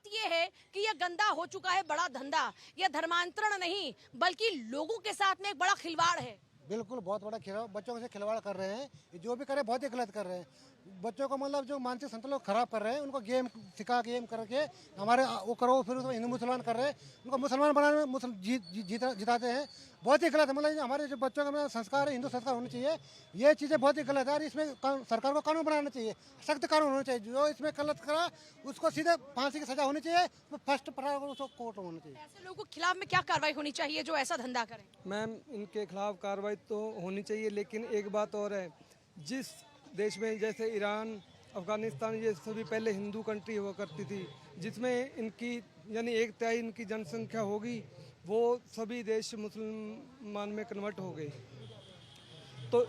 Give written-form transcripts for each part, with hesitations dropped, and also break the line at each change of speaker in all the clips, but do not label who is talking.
बात ये है कि यह गंदा हो चुका है बड़ा धंधा। यह धर्मांतरण नहीं बल्कि लोगों के साथ में एक बड़ा खिलवाड़ है।
बिल्कुल बहुत बड़ा खिलवाड़, बच्चों से खिलवाड़ कर रहे हैं। जो भी करे बहुत ही गलत कर रहे हैं। बच्चों को मतलब जो मानसिक संतुलन खराब कर रहे हैं, उनको गेम सिखा गेम करके हमारे वो करो, फिर उसको हिंदू मुसलमान कर रहे हैं। उनको मुसलमान बनाने में जिताते हैं। बहुत ही गलत है। मतलब हमारे जो बच्चों का संस्कार है, हिंदू संस्कार होने चाहिए। ये चीज़ें बहुत ही गलत है और इसमें सरकार को कानून बनाना चाहिए, सख्त कानून होना चाहिए। जो इसमें गलत करा उसको सीधे फांसी की सजा होनी चाहिए, फर्स्ट उसको कोर्ट होना चाहिए।
ऐसे लोगों के खिलाफ में क्या कार्रवाई होनी चाहिए जो ऐसा धंधा करें?
मैम, इनके खिलाफ कार्रवाई तो होनी चाहिए, लेकिन एक बात और है, जिस देश में जैसे ईरान, अफगानिस्तान, ये सभी पहले हिंदू कंट्री हुआ करती थी, जिसमें इनकी यानी 1/3 इनकी जनसंख्या होगी, वो सभी देश मुसलमान में कन्वर्ट हो गए। तो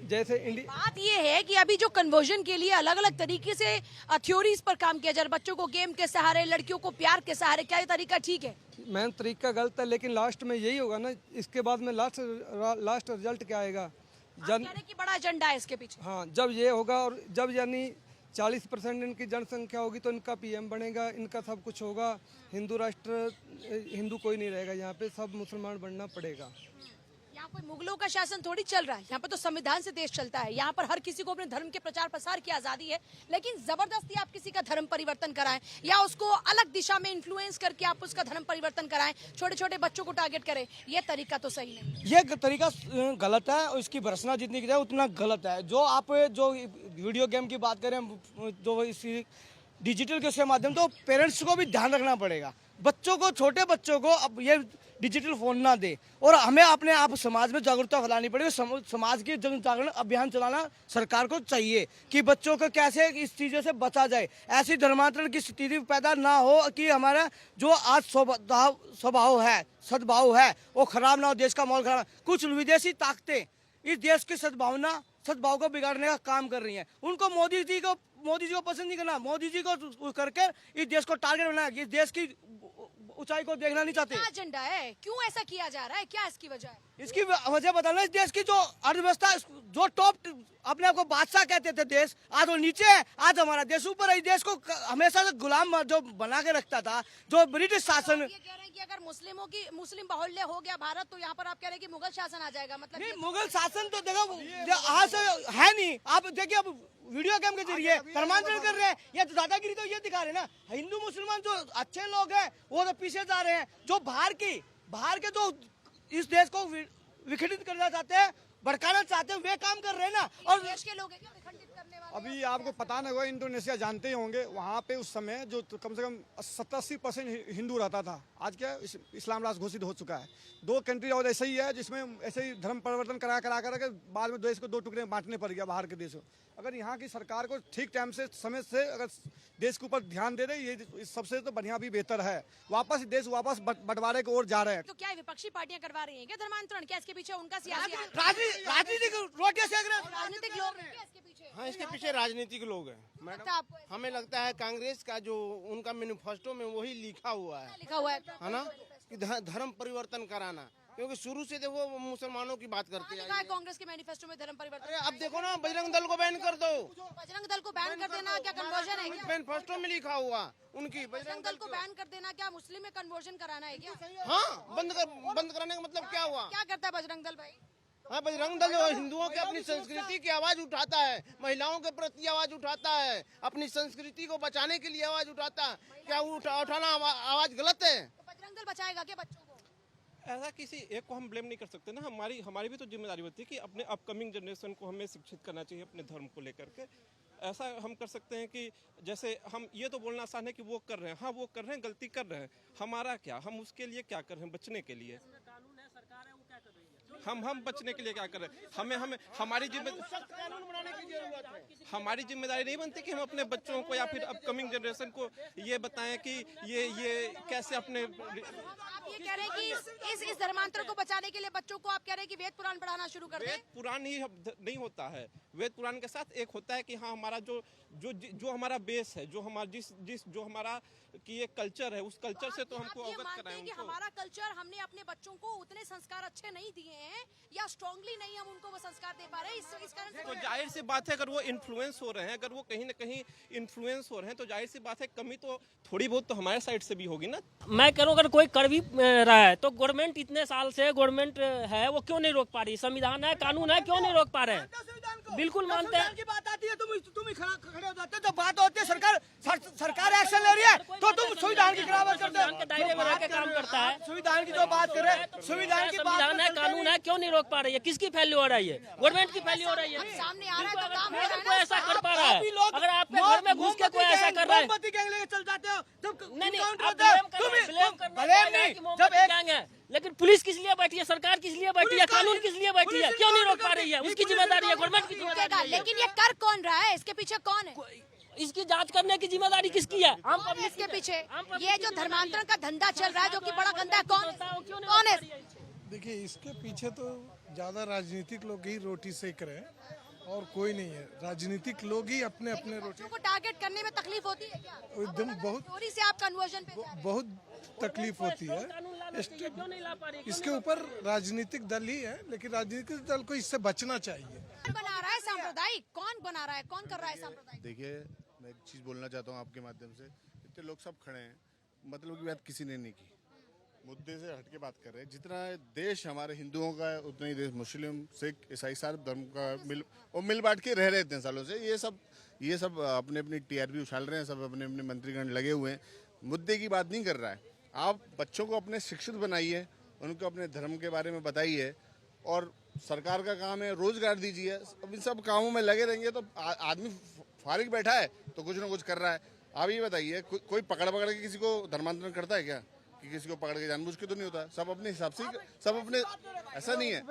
जैसे इंडिया,
बात ये है कि अभी जो कन्वर्जन के लिए अलग अलग तरीके से थ्योरीज पर काम किया जा रहा है, बच्चों को गेम के सहारे, लड़कियों को प्यार के सहारे, क्या ये तरीका ठीक है?
मैम, तरीका गलत है, लेकिन लास्ट में यही होगा ना। इसके बाद में लास्ट रिजल्ट क्या आएगा?
कह रहे हैं कि बड़ा एजेंडा है इसके पीछे।
हाँ, जब ये होगा और जब यानी 40% इनकी जनसंख्या होगी तो इनका पीएम बनेगा, इनका सब कुछ होगा। हिंदू राष्ट्र, हिंदू कोई नहीं रहेगा यहाँ पे, सब मुसलमान बनना पड़ेगा।
यहाँ कोई मुगलों का शासन थोड़ी चल रहा है, यहाँ पर तो संविधान से देश चलता है। यहाँ पर हर किसी को अपने धर्म के प्रचार प्रसार की आजादी है, लेकिन जबरदस्ती आप किसी का धर्म परिवर्तन कराएं या उसको अलग दिशा में इन्फ्लुएंस करके आप उसका धर्म परिवर्तन कराएं, छोटे छोटे बच्चों को टारगेट करें, ये तरीका तो सही नहीं।
ये तरीका गलत है और इसकी भर्त्सना जितनी की जाए उतना गलत है। जो आप जो वीडियो गेम की बात करें, जो इसी डिजिटल के उसके माध्यम, तो पेरेंट्स को भी ध्यान रखना पड़ेगा। बच्चों को, छोटे बच्चों को अब ये डिजिटल फोन ना दे, और हमें अपने आप समाज में जागरूकता फैलानी पड़ेगी। समाज की जन जागरण अभियान चलाना सरकार को चाहिए कि बच्चों को कैसे इस चीज़ों से बचा जाए, ऐसी धर्मांतरण की स्थिति पैदा ना हो कि हमारा जो आज स्वभाव है, सद्भाव है, वो खराब ना हो, देश का माहौल खराब। कुछ विदेशी ताकतें इस देश की सद्भाव को बिगाड़ने का काम कर रही हैं। उनको मोदी जी को पसंद नहीं करना, मोदी जी को करके इस देश को टारगेट बनाया। इस देश की ऊंचाई को देखना नहीं चाहते।
क्या एजेंडा है? क्यों ऐसा किया जा रहा है? क्या इसकी वजह है?
इसकी वजह बताना, इस देश की जो अर्थव्यवस्था, जो टॉप अपने आप को बादशाह कहते थे देश, आज वो नीचे है, आज हमारा देश ऊपर है। इस देश को हमेशा से गुलाम जो बना के रखता था, जो ब्रिटिश शासन।
ये कह रहे हैं कि अगर मुस्लिम बाहुल्य हो गया भारत, तो यहाँ पर आप कह रहे हैं कि मुगल शासन आ जाएगा? मतलब
नहीं, मुगल शासन तो देखो आज से है नहीं। आप देखिए, अब वीडियो गेम के जरिए धर्मांतरण कर रहे हैं, ये दादागिरी तो ये दिखा रहे हैं ना। हिंदू मुसलमान जो अच्छे लोग हैं वो तो पीछे जा रहे हैं, जो बाहर के जो इस देश को विखंडित करना चाहते हैं, भड़काना चाहते हैं, वे काम कर रहे हैं ना। और
देश के लोग हैं क्या विखंडित करने वाले?
अभी आपको पता नहीं होगा, इंडोनेशिया जानते ही होंगे, वहाँ पे उस समय जो कम से कम 70-80% हिंदू रहता था, आज क्या इस्लाम राष्ट्र घोषित हो चुका है। 2 कंट्री और ऐसे ही है जिसमें ऐसे ही धर्म परिवर्तन करा कर बाद में देश को 2 टुकड़े में बांटने पड़ गया बाहर के देशों। अगर यहाँ की सरकार को ठीक टाइम से, समय से अगर देश के ऊपर ध्यान दे रहे, ये सबसे तो बढ़िया भी बेहतर है। देश वापस बंटवारे की ओर जा रहे हैं।
तो क्या विपक्षी पार्टियां करवा रही हैं क्या धर्मांतरण? क्या इसके पीछे उनका सियासी
राजनीतिक रोटियां सेक रहे हैं।
राजनीतिक लोग हैं क्या इसके पीछे?
हाँ, इसके पीछे राजनीतिक लोग हैं मैडम। हमें लगता है कांग्रेस का जो उनका मैनिफेस्टो में वही लिखा हुआ है ना, कि धर्म परिवर्तन कराना। क्योंकि शुरू से देखो वो मुसलमानों की बात करते हैं।
कांग्रेस के मैनिफेस्टो में धर्म परिवर्तन?
अरे अब देखो ना, बजरंग दल को बैन कर दो।
बजरंग दल को बैन कर देना क्या कन्वर्जन है क्या?
मैनिफेस्टो में लिखा हुआ उनकी,
बजरंग दल को बैन कर देना क्या मुस्लिम में कन्वर्जन कराना है क्या?
हाँ, बंद कराने का मतलब क्या हुआ?
क्या करता है बजरंग दल भाई?
हाँ, बजरंग दल हिंदुओं की अपनी संस्कृति की आवाज उठाता है, महिलाओं के प्रति आवाज उठाता है, अपनी संस्कृति को बचाने के लिए आवाज उठाता है। क्या उठाना आवाज गलत है?
बजरंग दल बचाएगा क्या बच्चों को?
ऐसा किसी एक को हम ब्लेम नहीं कर सकते ना। हमारी भी तो जिम्मेदारी होती है कि अपने अपकमिंग जनरेशन को हमें शिक्षित करना चाहिए अपने धर्म को लेकर के। ऐसा हम कर सकते हैं कि जैसे हम ये तो बोलना आसान है कि वो कर रहे हैं, हाँ वो कर रहे हैं, गलती कर रहे हैं, हमारा क्या, हम उसके लिए क्या कर रहे हैं बचने के लिए? हम बचने के लिए क्या कर रहे हैं? हमें हमारी जिम्मेदारी नहीं बनती कि हम अपने बच्चों को या फिर अपकमिंग जनरेशन को ये बताएं कि ये कैसे अपने।
आप ये कह रहे हैं कि इस धर्मांतर को बचाने के लिए बच्चों को आप कह रहे हैं कि वेद पुराण पढ़ाना शुरू कर दें?
वेद पुराण ही नहीं होता है, वेद पुराण के साथ एक होता है कि हाँ हमारा जो हमारा बेस है, जो हमारा कि ये कल्चर है, उस कल्चर से तो हमको अवगत कराएं
कि
उनको।
हमारा कल्चर, हमने अपने बच्चों को उतने संस्कार अच्छे नहीं दिए हैं या स्ट्रांगली नहीं हम उनको वो संस्कार दे पा रहे हैं, इस कारण से
जाहिर सी बात है अगर वो इन्फ्लुएंस हो रहे हैं, अगर वो कहीं ना कहीं इन्फ्लुएंस हो रहे हैं, तो जाहिर सी बात है कमी तो थोड़ी बहुत तो हमारे साइड से भी होगी ना।
मैं कह रहा हूँ अगर कोई कर भी रहा है तो गवर्नमेंट इतने साल से गवर्नमेंट है, वो क्यों नहीं रोक पा रही? संविधान है, कानून है, क्यों नहीं रोक पा रहे हैं? बिल्कुल मानते हैं।
की बात आती है तुम खड़े हो जाते हो, तो बात होती है सरकार एक्शन ले रही है तो तुम संविधान की खिलाफत करते हो।
के दायरे में रह के काम करता है।
संविधान की जो बात कर रहे हैं,
संविधान है, कानून है, क्यों नहीं रोक पा रही है? किसकी फैल्यू हो रही है? गवर्नमेंट की फैल्यू हो रही है।
सामने आ रहा है तो काम हो रहा है
कोई
ना।
ऐसा कर पा रहा है? अगर आपके घर में घुस के कोई ऐसा कर रहा है,
मोमबत्ती गैंग लेके चल जाते हो,
नहीं
काउंटर
आप
होता है।
ब्लेम करना
ब्लेम नहीं,
जब गैंग है, लेकिन पुलिस किस लिए बैठी है? सरकार किस लिए बैठी है? कानून किस लिए बैठी है? क्यों नहीं रोक पा रही है? उसकी जिम्मेदारी है, गवर्नमेंट की जिम्मेदारी है।
लेकिन ये कर कौन रहा है? इसके पीछे कौन है?
इसकी जांच करने की जिम्मेदारी किसकी है? आम
कौन है
पब्लिक
इसके पीछे? ये जो धर्मांतरण का धंधा चल रहा है जो कि बड़ा गंदा है, कौन है?
देखिए, इसके पीछे तो ज़्यादा राजनीतिक लोग ही रोटी सेक रहे हैं और कोई नहीं है। राजनीतिक लोग ही अपने अपने रोटी
को टारगेट करने में तकलीफ होती है क्या?
एकदम बहुत
चोरी से आप कन्वर्जन पे जा रहे हैं।
बहुत तकलीफ होती है। इसके ऊपर राजनीतिक दल ही है, लेकिन राजनीतिक दल को इससे बचना चाहिए।
कौन बना रहा है सांप्रदायिक? कौन बना रहा है? कौन कर रहा है सांप्रदायिक?
देखिए, मैं एक चीज़ बोलना चाहता हूँ आपके माध्यम से। इतने लोग सब खड़े हैं, मतलब की बात किसी ने नहीं की, मुद्दे से हट के बात कर रहे हैं। जितना देश हमारे हिंदुओं का है उतना ही देश मुस्लिम, सिख, ईसाई सारे धर्म का मिल बांट के रह रहे इतने सालों से। ये सब अपने अपनी टीआरपी उछाल रहे हैं, सब अपने अपने मंत्रीगण लगे हुए हैं, मुद्दे की बात नहीं कर रहा है। आप बच्चों को अपने शिक्षित बनाइए, उनको अपने धर्म के बारे में बताइए, और सरकार का काम है रोजगार दीजिए। अब इन सब कामों में लगे रहेंगे तो आदमी फारिग बैठा है तो कुछ ना कुछ कर रहा है। आप ये बताइए, कोई पकड़ के किसी को धर्मांतरण करता है क्या? कि किसी को पकड़ के जानबूझ के तो नहीं होता, सब अपने हिसाब से सब अपने। ऐसा नहीं है,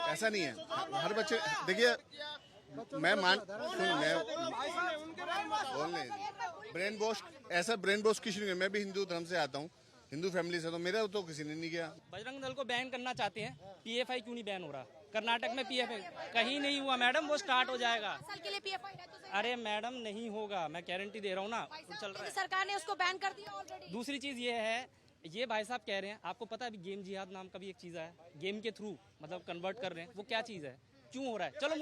ऐसा नहीं है। हर बच्चे देखिए, मैं बोलने ब्रेन वॉश, ऐसा ब्रेन वॉश किसी ने। मैं भी हिंदू धर्म से आता हूँ, हिंदू फैमिली से, तो मेरा तो किसी ने नहीं किया।
बजरंग दल को बैन करना चाहते हैं, पीएफआई क्यों नहीं बैन हो रहा? कर्नाटक में पीएफआई कहीं नहीं हुआ मैडम, वो स्टार्ट हो जाएगा।
साल के लिए पीएफआई है तो सही।
अरे मैडम नहीं होगा, मैं गारंटी दे रहा हूँ ना, चल रहा है।
सरकार ने उसको बैन कर दिया ऑलरेडी।
दूसरी चीज ये है, ये भाई साहब कह रहे हैं, आपको पता है अभी गेम जिहाद नाम का भी एक चीज है, गेम के थ्रू मतलब कन्वर्ट कर रहे हैं, वो क्या चीज है, क्यों हो रहा है? चलो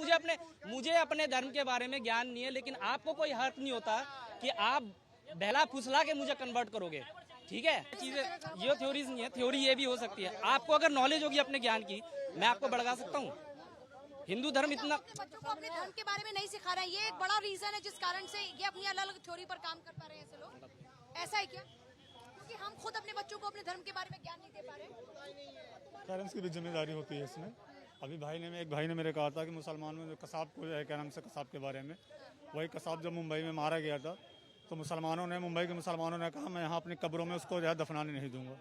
मुझे अपने धर्म के बारे में ज्ञान नहीं है, लेकिन आपको कोई हक नहीं होता कि आप बहला फुसला के मुझे कन्वर्ट करोगे, ठीक है? चीजें ये थ्योरीज नहीं है, थ्योरी ये भी हो सकती है। आपको अगर नॉलेज होगी अपने ज्ञान की, मैं आपको भड़का सकता हूँ। हिंदू धर्म इतना
बच्चों को अपने धर्म के बारे में नहीं सिखा रहे हैं, ये एक बड़ा रीजन है जिस कारण से ये अपनी अलग अलग थ्योरी पर काम कर पा रहे हैं ऐसे लोग। ऐसा है क्या? क्योंकि हम खुद अपने बच्चों को अपने धर्म के बारे में ज्ञान नहीं दे पा रहे।
पेरेंट्स की भी जिम्मेदारी होती है इसमें। अभी एक भाई ने मेरे कहा था कि मुसलमानों में जो कसाब को है, क्या नाम से कसाब के बारे में, वही कसाब जब मुंबई में मारा गया था तो मुंबई के मुसलमानों ने कहा मैं यहाँ अपनी कब्रों में उसको जो है दफनाने नहीं दूंगा।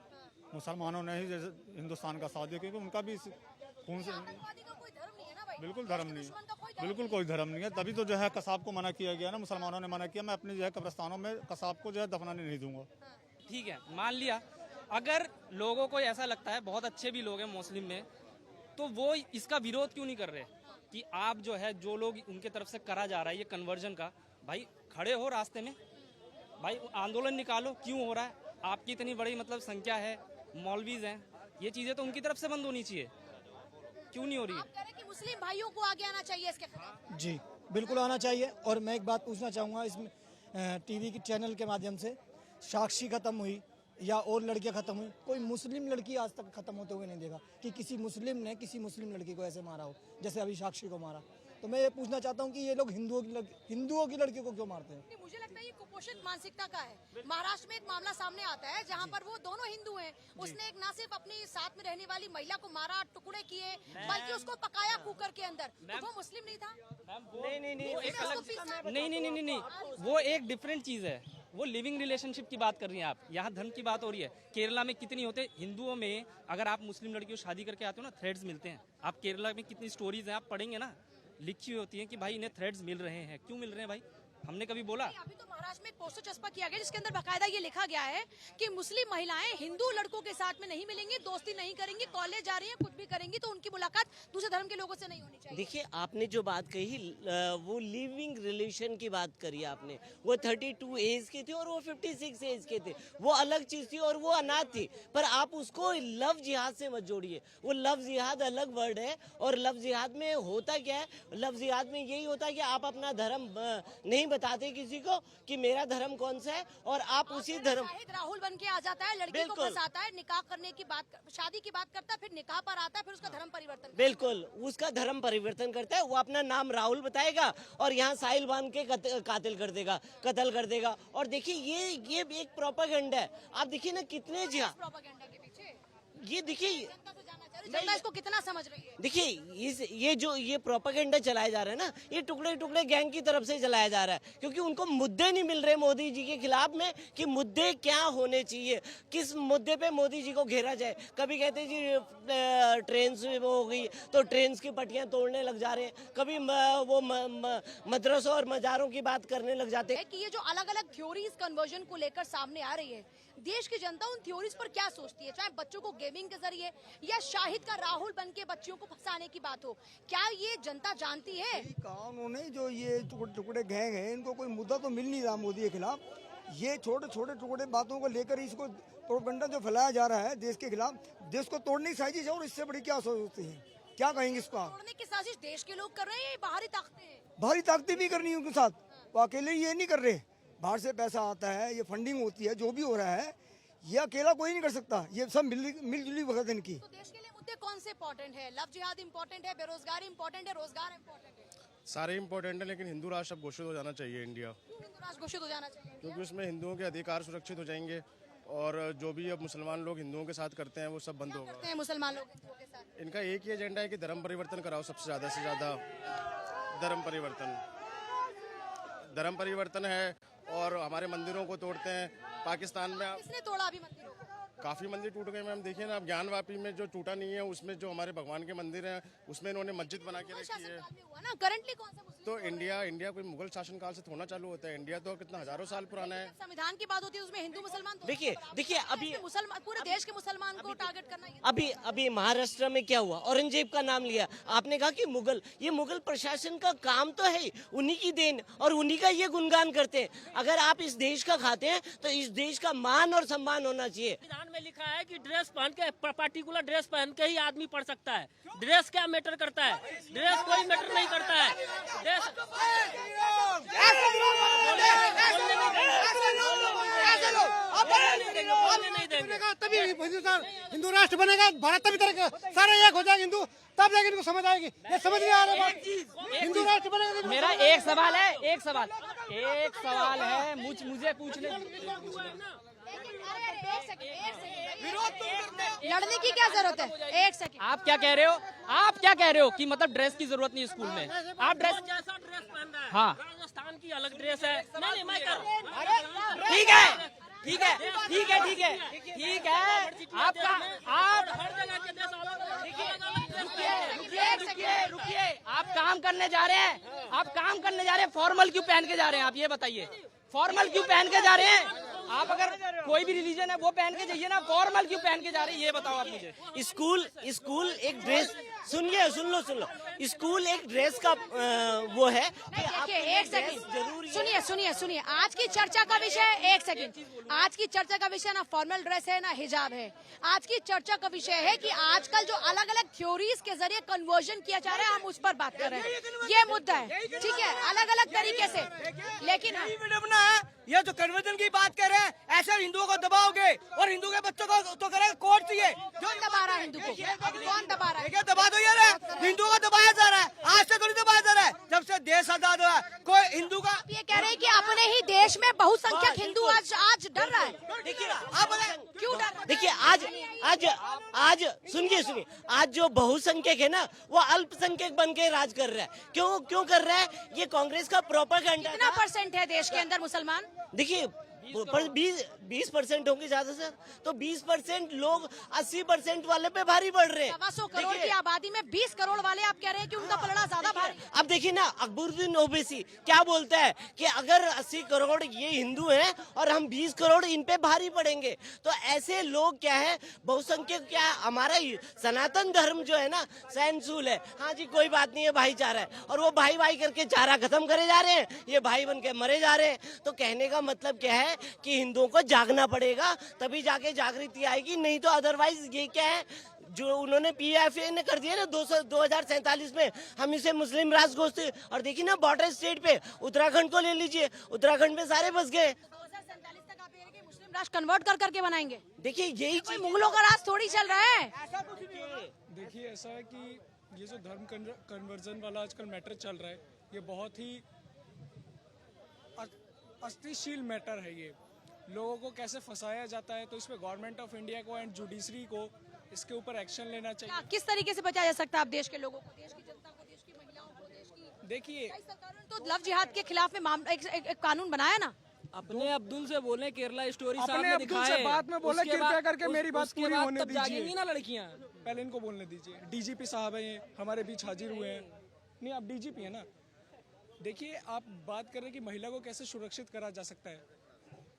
मुसलमानों ने ही जैसे हिंदुस्तान का साथ दिया, क्योंकि उनका भी खून से बिल्कुल धर्म नहीं है, बिल्कुल कोई धर्म नहीं है। तभी तो जो है कसाब को मना किया गया ना, मुसलमानों ने मना किया, मैं अपनी जो है कब्रिस्तानों में कसाब को जो है दफनाने नहीं दूंगा।
ठीक है, मान लिया अगर लोगों को ऐसा लगता है, बहुत अच्छे भी लोग हैं मुस्लिम में, तो वो इसका विरोध क्यों नहीं कर रहे कि आप जो है, जो लोग उनके तरफ से करा जा रहा है ये कन्वर्जन का, भाई खड़े हो रास्ते में, भाई आंदोलन निकालो, क्यों हो रहा है? आपकी इतनी बड़ी मतलब संख्या है, मौलवीज हैं, ये चीजें तो उनकी तरफ से बंद होनी चाहिए, क्यों नहीं हो रही?
आप कह रहे हैं कि मुस्लिम भाइयों को आगे आना चाहिए इसके खिलाफ?
जी बिल्कुल आना चाहिए। और मैं एक बात पूछना चाहूँगा, इसमें टीवी के चैनल के माध्यम से, साक्षी खत्म हुई या और लड़कियां खत्म हुई, कोई मुस्लिम लड़की आज तक खत्म होते हुए नहीं देखा कि किसी मुस्लिम ने किसी मुस्लिम लड़की को ऐसे मारा हो जैसे अभी साक्षी को मारा। तो मैं ये पूछना चाहता हूँ कि ये लोग हिंदुओं की लड़की को क्यों मारते हैं?
मुझे लगता है ये कुपोषित मानसिकता का है। महाराष्ट्र में एक मामला सामने आता है जहाँ पर वो दोनों हिंदू हैं, उसने एक ना सिर्फ अपनी साथ में रहने वाली महिला को मारा, टुकड़े किए, बल्कि उसको पकाया कुकर के अंदर। तो वो मुस्लिम नहीं था?
नहीं, वो एक डिफरेंट चीज है, वो लिविंग रिलेशनशिप की बात कर रही हैं आप, यहाँ धर्म की बात हो रही है। केरला में कितनी होते हिंदुओं में, अगर आप मुस्लिम लड़कियों शादी करके आते हो ना, थ्रेड्स मिलते हैं। आप केरला में कितनी स्टोरीज हैं, आप पढ़ेंगे ना, लिखी हुई होती है कि भाई इन्हें थ्रेड्स मिल रहे हैं। क्यों मिल रहे हैं भाई? हमने कभी बोला?
अभी तो महाराष्ट्र में एक पोस्टर चस्पा किया गया जिसके अंदर बाकायदा ये लिखा गया है कि मुस्लिम महिलाएं हिंदू लड़कों के साथ में नहीं मिलेंगी, दोस्ती नहीं करेंगी, कॉलेज जा रही हैं, कुछ भी भी करेंगी तो उनकी मुलाकात दूसरे धर्म के लोगों से नहीं होनी चाहिए।
देखिए, आपने जो बात कही वो लिविंग रिलेशन की बात करी आपने। वो 32 एज के थे और वो 56 एज के थे, वो अलग चीज थी और वो अनाथ थी। पर आप उसको लव जिहाद से मत जोड़िए। वो लव जिहाद अलग वर्ड है और लव जिहाद में होता क्या है, लव जिहाद में यही होता है कि आप अपना धर्म नहीं बताते किसी को कि मेरा धर्म कौन सा है और आप उसी धर्म।
राहुल बन के आ जाता है, लड़की को फंसाता है, निकाह करने की बात, शादी की बात करता है, फिर निकाह पर आता है, फिर उसका धर्म परिवर्तन।
बिल्कुल, उसका धर्म परिवर्तन करता है। वो अपना नाम राहुल बताएगा और यहाँ साहिल बांध के कातिल कर देगा, कत्ल कर देगा। और देखिए ये एक प्रोपेगेंडा है। आप देखिए ना कितने
प्रोपेगेंडा के पीछे
ये देखिए,
जनता इसको कितना समझ रही है।
देखिए ये प्रोपेगेंडा चलाया जा रहा है ना, ये टुकड़े टुकड़े गैंग की तरफ से चलाया जा रहा है, क्योंकि उनको मुद्दे नहीं मिल रहे मोदी जी के खिलाफ में कि मुद्दे क्या होने चाहिए, किस मुद्दे पे मोदी जी को घेरा जाए। कभी कहते हैं जी ट्रेन से वो हो गई तो ट्रेन की पटरियां तोड़ने लग जा रहे हैं, कभी वो मदरसों और मजारों की बात करने लग जाते हैं।
कि ये जो अलग अलग थ्योरीज कन्वर्जन को लेकर सामने आ रही है, देश की जनता उन थ्योरीज पर क्या सोचती है, चाहे बच्चों को गेमिंग के जरिए या शाहिद का राहुल बन के बच्चियों को फंसाने की बात हो, क्या ये जनता जानती है?
उन्होंने जो ये टुकड़े गैंग है, इनको कोई मुद्दा तो मिल नहीं रहा मोदी के खिलाफ। ये छोटे छोटे टुकड़े बातों को लेकर इसको प्रोपेगेंडा जो फैलाया जा रहा है देश के खिलाफ, देश को तोड़ने की साजिश है। और इससे बड़ी क्या सोचती है, क्या कहेंगे इसको?
तोड़ने की साजिश देश के लोग कर रहे हैं, बाहरी ताकतें हैं।
बाहरी ताकतें भी करनी है उनके साथ, वो अकेले ये नहीं कर रहे। बाहर से पैसा आता है, ये फंडिंग होती है, जो भी हो रहा है ये अकेला कोई नहीं कर सकता, ये सब मिलजुली वक्त इनकी।
तो देश के लिए मुद्दे कौन से इम्पोर्टेंट है? लव जिहाद इम्पोर्टेंट है, बेरोजगारी इम्पोर्टेंट है, रोजगार इम्पोर्टेंट है?
सारे इम्पोर्टेंट है, लेकिन हिंदू राष्ट्र अब घोषित हो जाना चाहिए इंडिया।
क्यों हिंदू राष्ट्र घोषित हो जाना चाहिए?
क्योंकि उसमें हिंदुओं के अधिकार सुरक्षित हो जाएंगे और जो भी अब मुसलमान लोग हिंदुओं के साथ करते हैं वो सब बंद होगा।
करते हैं मुसलमान लोग हिंदुओं के साथ?
इनका एक ही एजेंडा है कि धर्म परिवर्तन कराओ, सबसे ज़्यादा से ज़्यादा धर्म परिवर्तन है। और हमारे मंदिरों को तोड़ते हैं। पाकिस्तान में
किसने तोड़ा अभी मंदिरों को?
काफ़ी मंदिर टूट गए मैम। देखिए ना, अब ज्ञानवापी में जो टूटा नहीं है, उसमें जो हमारे भगवान के मंदिर हैं उसमें इन्होंने मस्जिद बना के रखी है।
करंटली कौन सा मुस्लिम?
तो इंडिया कोई मुगल शासन काल से थोड़ा चालू होता है। इंडिया तो कितना हजारों साल पुराना है।
संविधान की बात होती है उसमें हिंदू मुसलमान
देखिए अभी
मुसलमान, पूरे देश के मुसलमान को टारगेट करना है।
अभी महाराष्ट्र में क्या हुआ, औरंगजेब का नाम लिया आपने, कहा कि मुगल, ये मुगल प्रशासन का काम तो है, उन्हीं की देन और उन्हीं का ये गुणगान करते हैं। अगर आप इस देश का खाते हैं तो इस देश का मान और सम्मान होना चाहिए।
संविधान में लिखा है कि ड्रेस पहन के, पर्टिकुलर ड्रेस पहन के ही आदमी पढ़ सकता है। ड्रेस क्या मैटर करता है? ड्रेस कोई मैटर नहीं करता है।
तभी हिंदू राष्ट्र बनेगा, भारत तभी तरह सारे एक हो जाएंगे हिंदू, तब जाके इनको समझ आएगी। ये समझ नहीं आ रहा हिंदू राष्ट्र बनेगा।
मेरा एक सवाल है, मुझे पूछने।
लड़ने की क्या जरूरत है? एक सेकंड,
आप क्या कह रहे हो कि मतलब ड्रेस की जरूरत नहीं स्कूल में? आप ड्रेस
जैसा ड्रेस पहन रहा है,
हाँ,
राजस्थान की अलग ड्रेस है। नहीं मैं कर,
ठीक है आपका, आप
हर जगह के ड्रेस
रुकिए, आप काम करने जा रहे हैं, फॉर्मल क्यों पहन के जा रहे हैं? आप ये बताइए, फॉर्मल क्यों पहन के जा रहे हैं? आप अगर कोई भी रिलीजन है वो पहन के जाइए ना, फॉर्मल क्यों पहन के जा रहे हैं ये बताओ आप मुझे।
स्कूल एक ड्रेस, सुन लो, स्कूल एक ड्रेस का वो है।
देखिए एक सेकंड, सुनिए, आज की चर्चा का विषय, एक सेकंड, आज की चर्चा का विषय ना फॉर्मल ड्रेस है ना हिजाब है। आज की चर्चा का विषय है कि आजकल जो अलग अलग थ्योरीज के जरिए कन्वर्जन किया जा रहा है, हम उस पर बात कर रहे हैं। ये मुद्दा है, ठीक है, अलग अलग तरीके से। लेकिन
ये जो कन्वर्जन की बात कर रहे हैं, ऐसे हिंदुओं को दबाओगे और हिंदू के बच्चों को तो करेगा कोर्ट चाहिए।
कौन दबा रहा है हिंदू को? कौन दबा रहा है?
दबा दो यार, हिंदुओं को दबाया जा रहा है, आज से थोड़ी दबाया जा रहा है, जब से देश आजाद हुआ कोई हिंदू का।
ये कह रहे हैं कि अपने ही देश में बहुसंख्यक हिंदू आज डर रहा है।
देखिए
क्यों डर?
देखिए आज सुनिए, आज जो बहुसंख्यक है ना वो अल्पसंख्यक बन के राज कर रहा है। क्यों कर रहा है? ये कांग्रेस का प्रोपेगेंडा।
कितना % है देश के अंदर मुसलमान?
देखिए पर 20% होंगे ज्यादा से, तो 20% लोग 80% वाले पे भारी पड़ रहे हैं।
100 करोड़ की आबादी में 20 करोड़ वाले आप कह रहे हैं कि उनका पलड़ा ज्यादा भारी।
अब देखिए ना, अकबरुद्दीन ओवैसी क्या बोलता है कि अगर 80 करोड़ ये हिंदू हैं और हम 20 करोड़ इन पे भारी पड़ेंगे, तो ऐसे लोग क्या है, बहुसंख्यक क्या है, हमारा सनातन धर्म जो है ना सहनशील है। हाँ जी, कोई बात नहीं है, भाईचारा है, और वो भाई भाई करके चारा खत्म करे जा रहे हैं, ये भाई बन के मरे जा रहे हैं। तो कहने का मतलब क्या है कि हिंदुओं को जागना पड़ेगा, तभी जाके जागृति आएगी, नहीं तो अदरवाइज ये क्या है जो उन्होंने PIFA ने कर दिया ना 2047 में, हम इसे मुस्लिम राष्ट्र घोषित। और देखिए ना बॉर्डर स्टेट पे उत्तराखंड को ले लीजिए, उत्तराखंड में सारे बस गए।
2047 तक आप ये मुस्लिम राष्ट्र कन्वर्ट कर करके बनाएंगे।
देखिए यही चीज,
मुगलों का राज थोड़ी चल रहा है।
देखिए ऐसा है कि ये जो धर्म कन्वर्जन वाला आजकल मैटर चल रहा है, ये बहुत ही अस्तिशील मैटर है। ये लोगों को कैसे फंसाया जाता है, तो इसमें गवर्नमेंट ऑफ इंडिया को एंड जुडिशरी को इसके ऊपर एक्शन लेना चाहिए।
किस तरीके से बचाया जा सकता है आप देश के लोगों को, देश की जनता को, देश की महिलाओं को, देश की?
देखिए
सरकारों ने तो लव जिहाद के खिलाफ में मामला एक कानून बनाया ना।
अपने अब्दुल से बोले, केरला स्टोरी साहब
अपने
ने
अब्दुल
दिखाए,
से बात में बोले, कृपया करके मेरी बात पूरी होने
तब
दीजिए।
जागेंगी ना लड़कियां।
पहले इनको बोलने दीजिए। DGP साहब हैं, ये हमारे बीच हाजिर हुए हैं। नहीं, आप DGP है ना। देखिए, आप बात कर रहे हैं कि महिला को कैसे सुरक्षित करा जा सकता है।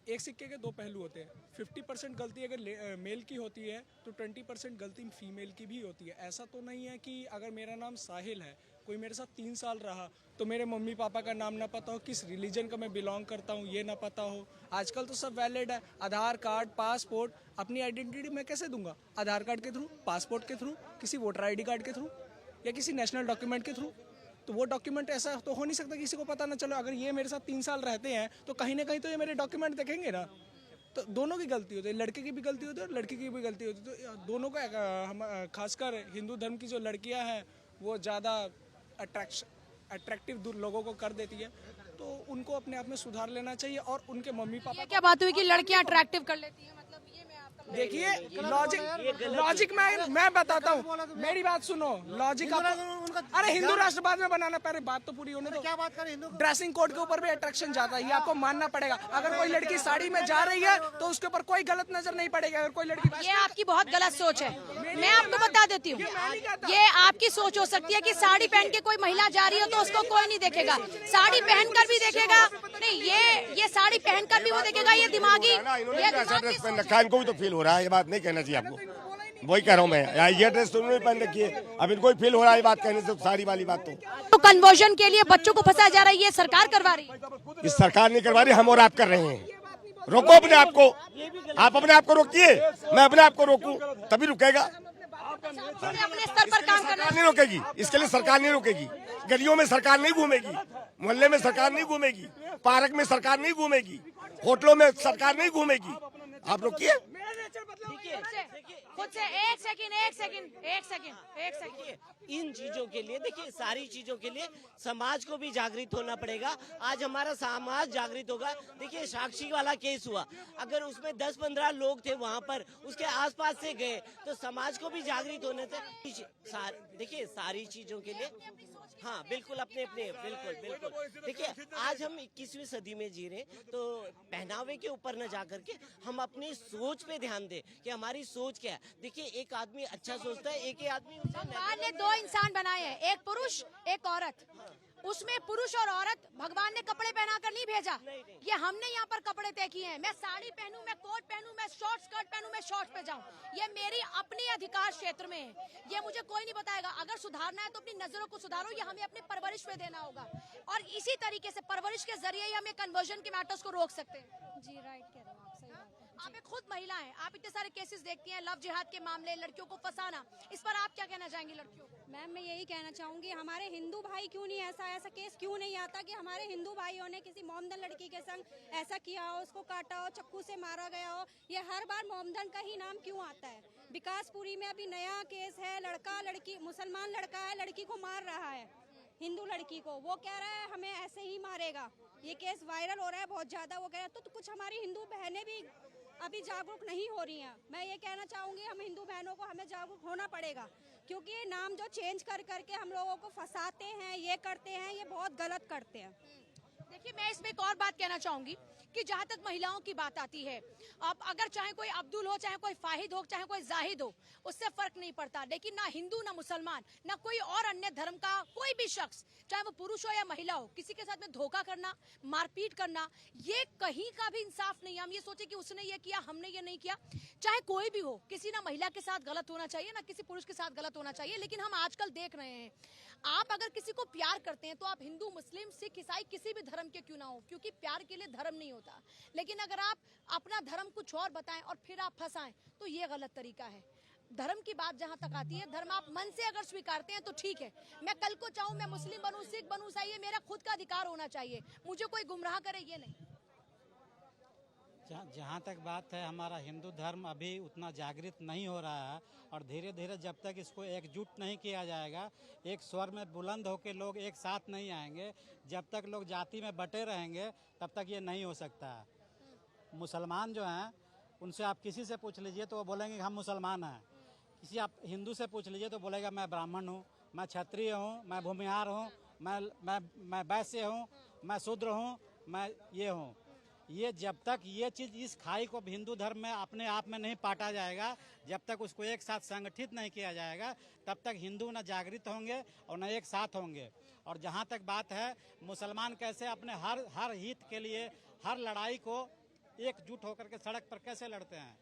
एक सिक्के के दो पहलू होते हैं। 50% गलती अगर मेल की होती है तो 20% गलती फीमेल की भी होती है। ऐसा तो नहीं है कि अगर मेरा नाम साहिल है, कोई मेरे साथ 3 साल रहा, तो मेरे मम्मी पापा का नाम ना पता हो, किस रिलीजन का मैं बिलोंग करता हूँ ये ना पता हो। आजकल तो सब वैलिड है, आधार कार्ड, पासपोर्ट। अपनी आइडेंटिटी मैं कैसे दूंगा? आधार कार्ड के थ्रू, पासपोर्ट के थ्रू, किसी वोटर ID कार्ड के थ्रू, या किसी नेशनल डॉक्यूमेंट के थ्रू। तो वो डॉक्यूमेंट ऐसा तो हो नहीं सकता किसी को पता ना चलो। अगर ये मेरे साथ 3 साल रहते हैं तो कहीं ना कहीं तो ये मेरे डॉक्यूमेंट देखेंगे ना। तो दोनों की गलती होती है, लड़के की भी गलती होती है और लड़की की भी गलती होती है। तो दोनों को हम खासकर हिंदू धर्म की जो लड़कियां हैं वो ज़्यादा अट्रैक्टिव लोगों को कर देती है, तो उनको अपने आप में सुधार लेना चाहिए। और उनके मम्मी पापा,
क्या बात हुई कि लड़कियां अट्रैक्टिव कर लेती हैं? मतलब ये मैं आपका
देखिए लॉजिक मैं बताता हूँ, मेरी बात सुनो। लॉजिक अरे हिंदू राष्ट्र बाद में बनाना, पहले बात तो पूरी होने दो।
क्या बात करें हिंदू?
ड्रेसिंग कोड के ऊपर भी अट्रैक्शन जाता है, ये आपको मानना पड़ेगा। अगर कोई लड़की साड़ी में जा रही है तो उसके ऊपर कोई गलत नजर नहीं पड़ेगी। अगर कोई लड़की,
ये आपकी बहुत गलत सोच है, मैं आपको बता देती हूँ। ये आपकी सोच हो सकती है कि साड़ी पहन के कोई महिला जा रही हो तो उसको कोई नहीं देखेगा, साड़ी पहनकर भी देखेगा। नहीं, ये साड़ी पहनकर भी वो देखेगा। ये दिमागी,
ड्रेस पहन रखा है, इनको भी तो फील हो रहा है। ये बात नहीं कहना चाहिए आपको, वही कह रहा हूँ मैं। ये ड्रेस तो उन्होंने पहन रखी है, अब इनको फील हो रहा है बात कहने से, साड़ी वाली बात
तो कन्वर्जन के लिए बच्चों को फंसाया जा रहा है, ये सरकार करवा रही है।
इस सरकार नहीं करवा रही, हम और आप कर रहे हैं। रोको अपने आप को, आप अपने आप को रोकिए, मैं अपने आप को रोकूं तभी रुकेगा।
अपने स्तर पर काम करना
नहीं रोकेगी, इसके लिए सरकार नहीं रोकेगी। गलियों में सरकार नहीं घूमेगी, मोहल्ले में सरकार नहीं घूमेगी, पार्क में सरकार नहीं घूमेगी, होटलों में सरकार नहीं घूमेगी। आप रोकिए
खुद से। एक सेकंड।
इन चीजों के लिए, देखिए सारी चीजों के लिए समाज को भी जागृत होना पड़ेगा। आज हमारा समाज जागृत होगा। देखिए साक्षी वाला केस हुआ, अगर उसमें 10-15 लोग थे वहाँ पर, उसके आसपास से गए, तो समाज को भी जागृत होने से देखिए सारी चीजों के लिए, हाँ बिल्कुल अपने बिल्कुल। देखिए आज हम 21वीं सदी में जी रहे, तो पहनावे के ऊपर न जाकर के हम अपनी सोच पे ध्यान दें कि हमारी सोच क्या है। देखिए एक आदमी अच्छा सोचता है, एक ही आदमी।
भगवान ने 2 इंसान बनाए हैं, एक पुरुष एक औरत। उसमें पुरुष और औरत भगवान ने कपड़े पहना कर नहीं भेजा, ये हमने यहाँ पर कपड़े तय किए हैं। मैं साड़ी पहनूं, मैं कोट पहनूं, मैं शॉर्ट स्कर्ट पहनूं, मैं शॉर्ट्स पे जाऊं, ये मेरी अपनी अधिकार क्षेत्र में है। ये मुझे कोई नहीं बताएगा। अगर सुधारना है तो अपनी नजरों को सुधारो, ये हमें अपनी परवरिश में देना होगा। और इसी तरीके से परवरिश के जरिए ही हम कन्वर्जन के मैटर्स को रोक सकते हैं। जी राइट कह रहे हो आप, सही बात है। आप एक खुद महिला हैं, आप इतने सारे केसेस देखती हैं, लव जिहाद के मामले, लड़कियों को फंसाना, इस पर आप क्या कहना चाहेंगी लड़कियों को?
मैम मैं यही कहना चाहूँगी, हमारे हिंदू भाई क्यों नहीं ऐसा केस क्यों नहीं आता कि हमारे हिंदू भाइयों ने किसी मोमदन लड़की के संग ऐसा किया हो, उसको काटा हो, चाकू से मारा गया हो। ये हर बार मोमदन का ही नाम क्यों आता है? विकासपुरी में अभी नया केस है, लड़का लड़की, मुसलमान लड़का है, लड़की को मार रहा है, हिंदू लड़की को। वो कह रहा है हमें ऐसे ही मारेगा। ये केस वायरल हो रहा है बहुत ज्यादा। वो कह रहा है तो कुछ हमारी हिंदू बहनें भी अभी जागरूक नहीं हो रही हैं। मैं ये कहना चाहूँगी हम हिंदू बहनों को, हमें जागरूक होना पड़ेगा, क्योंकि ये नाम जो चेंज कर करके हम लोगों को फंसाते हैं, ये करते हैं, ये बहुत गलत करते हैं।
देखिए मैं इसमें एक और बात कहना चाहूंगी कि जहां तक महिलाओं की बात आती है, अब अगर चाहे कोई अब्दुल हो, चाहे कोई फाहिद हो, चाहे कोई जाहिद हो, उससे फर्क नहीं पड़ता। लेकिन ना हिंदू, ना मुसलमान, ना कोई और अन्य धर्म का कोई भी शख्स, चाहे वो पुरुष हो या महिला हो, किसी के साथ में धोखा करना, मारपीट करना, ये कहीं का भी इंसाफ नहीं है। हम ये सोचे कि उसने ये किया, हमने ये नहीं किया, चाहे कोई भी हो, किसी ना महिला के साथ गलत होना चाहिए, ना किसी पुरुष के साथ गलत होना चाहिए। लेकिन हम आजकल देख रहे हैं, आप अगर किसी को प्यार करते हैं तो आप हिंदू, मुस्लिम, सिख, ईसाई किसी भी धर्म के क्यों ना हो, क्योंकि प्यार के लिए धर्म नहीं होता। लेकिन अगर आप अपना धर्म कुछ और बताएं और फिर आप फंसाएं तो ये गलत तरीका है। धर्म की बात जहां तक आती है, धर्म आप मन से अगर स्वीकारते हैं तो ठीक है। मैं कल को चाहूं मैं मुस्लिम बनूं, सिख बनूं, ईसाई, ये मेरा खुद का अधिकार होना चाहिए, मुझे कोई गुमराह करे ये नहीं।
जहाँ तक बात है, हमारा हिंदू धर्म अभी उतना जागृत नहीं हो रहा है और धीरे धीरे जब तक इसको एकजुट नहीं किया जाएगा, एक स्वर में बुलंद होकर लोग एक साथ नहीं आएंगे, जब तक लोग जाति में बटे रहेंगे तब तक ये नहीं हो सकता है। मुसलमान जो हैं उनसे आप किसी से पूछ लीजिए तो वो बोलेंगे कि हम मुसलमान हैं। किसी आप हिंदू से पूछ लीजिए तो बोलेगा मैं ब्राह्मण हूँ, मैं क्षत्रिय हूँ, मैं भूमिहार हूँ, मैं वैश्य हूँ, मैं शूद्र हूँ, मैं ये हूँ। ये जब तक ये चीज़ इस खाई को हिंदू धर्म में अपने आप में नहीं पाटा जाएगा, जब तक उसको एक साथ संगठित नहीं किया जाएगा, तब तक हिंदू न जागृत होंगे और न एक साथ होंगे। और जहाँ तक बात है मुसलमान कैसे अपने हर हित के लिए हर लड़ाई को एकजुट होकर के सड़क पर कैसे लड़ते हैं।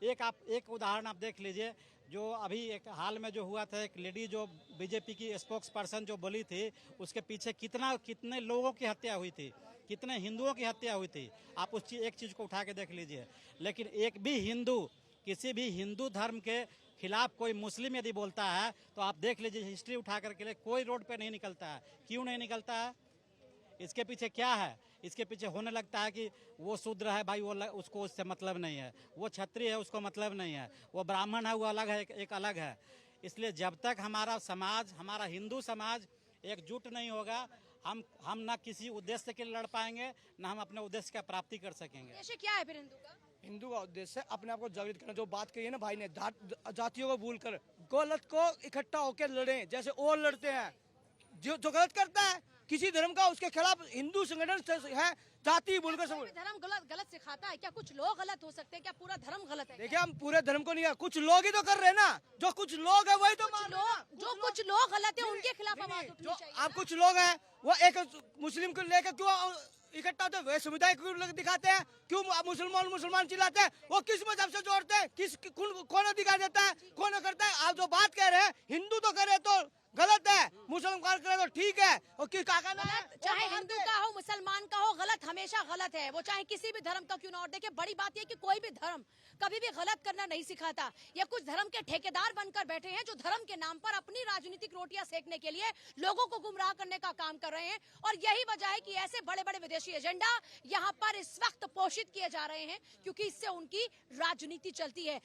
एक उदाहरण आप देख लीजिए, जो अभी एक हाल में जो हुआ था, एक लेडी जो बीजेपी की स्पोक्स पर्सन जो बोली थी, उसके पीछे कितने लोगों की हत्या हुई थी, कितने हिंदुओं की हत्या हुई थी। आप एक चीज को उठा के देख लीजिए। लेकिन एक भी हिंदू, किसी भी हिंदू धर्म के खिलाफ कोई मुस्लिम यदि बोलता है तो आप देख लीजिए, हिस्ट्री उठा करके लिए कोई रोड पे नहीं निकलता है। क्यों नहीं निकलता है? इसके पीछे क्या है? इसके पीछे होने लगता है कि वो शूद्र है भाई, वो उसको उससे मतलब नहीं है, वो क्षत्रिय है उसको मतलब नहीं है, वो ब्राह्मण है वो अलग है, एक अलग है। इसलिए जब तक हमारा समाज, हमारा हिंदू समाज एकजुट नहीं होगा, हम ना किसी उद्देश्य के लिए लड़ पाएंगे, ना हम अपने उद्देश्य का प्राप्ति कर सकेंगे।
उद्देश्य क्या है फिर हिंदू का?
हिंदू का उद्देश्य अपने आप को जागृत करना। जो बात कही है ना भाई ने, जातियों को भूल कर गलत को इकट्ठा होकर लड़े, जैसे और लड़ते हैं। जो गलत करता है किसी धर्म का, उसके खिलाफ हिंदू संगठन है, जाति बोलकर सब
धर्म गलत सिखाता है क्या? कुछ लोग गलत हो सकते हैं क्या? पूरा धर्म गलत है?
देखिए, हम पूरे धर्म को नहीं है, कुछ लोग ही तो कर रहे हैं ना। जो कुछ लोग है वही तो
कुछ लोग गलत है, उनके खिलाफ आवाज उठनी चाहिए।
आप कुछ लोग हैं वो एक मुस्लिम को लेकर क्यों इकट्ठा होते हैं, वे समुदाय को दिखाते हैं, क्यों मुसलमान चिल्लाते हैं, वो किस मजहब से जोड़ते हैं, कौन अधिकार देता है, कौन करता है। आप जो बात कह रहे हैं हिंदू तो करे तो गलत है, मुसलमान करे तो ठीक है। और
चाहे हिंदू का हो, मुसलमान का हो, गलत हमेशा गलत है, वो चाहे किसी भी धर्म का क्यों ना हो। देखिए, बड़ी बात यह कि कोई भी धर्म कभी भी गलत करना नहीं सिखाता। ये कुछ धर्म के ठेकेदार बनकर बैठे हैं जो धर्म के नाम पर अपनी राजनीतिक रोटियां सेकने के लिए लोगों को गुमराह करने का काम कर रहे हैं। और यही वजह है कि ऐसे बड़े बड़े विदेशी एजेंडा यहाँ पर इस वक्त पोषित किए जा रहे हैं, क्योंकि इससे उनकी राजनीति चलती है।